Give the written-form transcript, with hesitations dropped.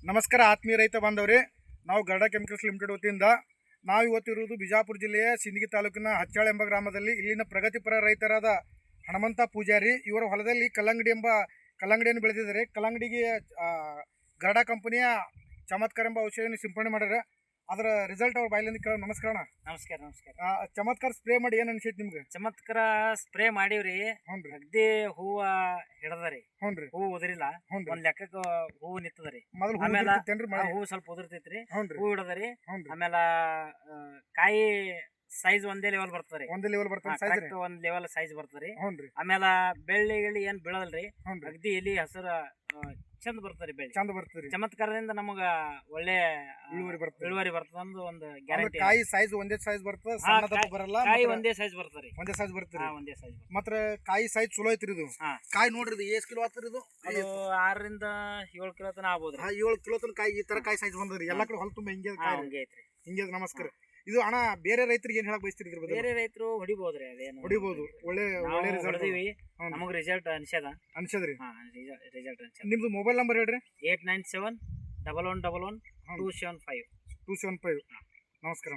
ನಮಸ್ಕಾರ ಆತ್ಮೀಯ ರೈತ ಬಾಂಧವರೇ, ನಾವು ಗರುಡ ಕೆಮಿಕಲ್ಸ್ ಲಿಮಿಟೆಡ್ ವತಿಯಿಂದ ನಾವು ಇವತ್ತಿರುವುದು ಬಿಜಾಪುರ ಜಿಲ್ಲೆಯ ಸಿಂದಗಿ ತಾಲೂಕಿನ ಹಚ್ಚಾಳ ಎಂಬ ಗ್ರಾಮದಲ್ಲಿ. ಇಲ್ಲಿನ ಪ್ರಗತಿಪರ ರೈತರಾದ ಹನುಮಂತ ಪೂಜಾರಿ ಇವರ ಹೊಲದಲ್ಲಿ ಕಲ್ಲಂಗಡಿಯನ್ನು ಬೆಳೆದಿದ್ದಾರೆ. ಕಲ್ಲಂಗಡಿಗೆ ಗರುಡ ಕಂಪನಿಯ ಚಮತ್ಕಾರ ಎಂಬ ಔಷಧಿಯನ್ನು ಸಿಂಪಡಣೆ ಮಾಡ್ಯಾರ. ಅದರ ರಿಸಲ್ಟ್ ಅವ್ರ ಬಾಯಿಲಿಂದ ಕೇಳ. ನಮಸ್ಕಾರ ಅಣ್ಣ. ನಮಸ್ಕಾರ. ಚಮತ್ಕಾರ ಸ್ಪ್ರೇ ಮಾಡಿ ಏನು ಅನ್ಸೈತಿ ನಿಮ್ಗೆ? ಚಮತ್ಕಾರ ಸ್ಪ್ರೇ ಮಾಡಿವ್ರಿ. ಹ್ಞೂ ಅಗ್ದಿ ಹೂವ ಹಿಡದರಿ. ಹ್ಞೂ ಹೂವು ಉದುರಿಲ್ಲ. ಒಂದ್ ಲೆಕ್ಕಕ್ಕೆ ಹೂವು ನಿತ್ತದರಿ. ಮೊದಲು ಆಮೇಲೆ ಹೂವು ಸ್ವಲ್ಪ ಉದುರ್ತೈತ್ರಿ. ಹೂವು ಹಿಡದರಿ. ಆಮೇಲೆ ಕಾಯಿ ಸೈಜ್ ಒಂದೇ ಲೆವೆಲ್ ಬರ್ತದ್ರಿ. ಒಂದೇ ಲೆವೆಲ್ ಬರ್ತದೆ. ಒಂದ್ ಲೆವೆಲ್ ಸೈಜ್ ಬರ್ತದ್ರಿ. ಆಮೇಲೆ ಬೆಳ್ಳಿ ಏನ್ ಬೀಳಲ್ರಿ. ಅಗ್ದಿ ಎಲಿ ಹಸಿರ ಚಂದ ಬರ್ತದ್ರಿ. ಬೆಳ್ಳಿ ಚಂದ ಬರ್ತದ್ರಿ. ಚಮತ್ಕಾರದಿಂದ ನಮಗ ಒಳ್ಳೆ ಇಳುವರಿ ಬರ್ತದ ಅಂದ್ ಒಂದು ಗ್ಯಾರಂಟಿ. ಕಾಯಿ ಸೈಜ್ ಒಂದೇ ಸೈಜ್ ಬರ್ತದ, ಸಣ್ಣ ದಪ್ಪ ಬರಲ್ಲ. ಕಾಯಿ ಒಂದೇ ಸೈಜ್ ಬರ್ತದ್ರಿ. ಒಂದೇ ಸೈಜ್ ಬರ್ತದ್ರಿ. ಒಂದೇ ಸೈಜ್ ಮಾತ್ರ ಕಾಯಿ ಸೈಜ್ ಚಲೋ ಐತ್ರಿ. ಇದು ಕಾಯಿ ನೋಡ್ರಿ, ಇದು ಎಷ್ಟ್ ಕಿಲೋ ಆಗ್ತರಿ? ಇದು 6 ರಿಂದ 7 ಕಿಲೋ ತನ ಆಗ್ಬೋದ್ರಿ. 7 ಕಿಲೋ ತನ ಕಾಯಿ ಈ ತರ ಕಾಯಿ ಸೈಜ್ ಬಂದ್ರಿ. ಎಲ್ಲಾ ಕಡೆ ಹೊಲ ತುಂಬ ಹಿಂಗೆ ಐತ್ರಿ. ಹಿಂಗೆ. ನಮಸ್ಕಾರ. ಇದು ಅಣ್ಣ, ಬೇರೆ ರೈತರಿಗೆ ಏನ್ ಹೇಳಕ್ ಬಯಸ್ತೀರಿ? ಬೇರೆ ರೈತರು ಹೊಡಿಬಹುದ್ರಿ. ಅದೇನು ಹೊಡಿಬಹುದು. ಒಳ್ಳೆ ರಿಸಲ್ಟ್. ನಮಗ್ ರಿಸಲ್ಟ್ ಅನ್ಸದ್ರಿ. ರಿಸಲ್ಟ್ ಅನ್ಸದ. ನಿಮ್ದು ಮೊಬೈಲ್ ನಂಬರ್ ಹೇಳ್ರಿ. 8971111 275. ನಮಸ್ಕಾರ.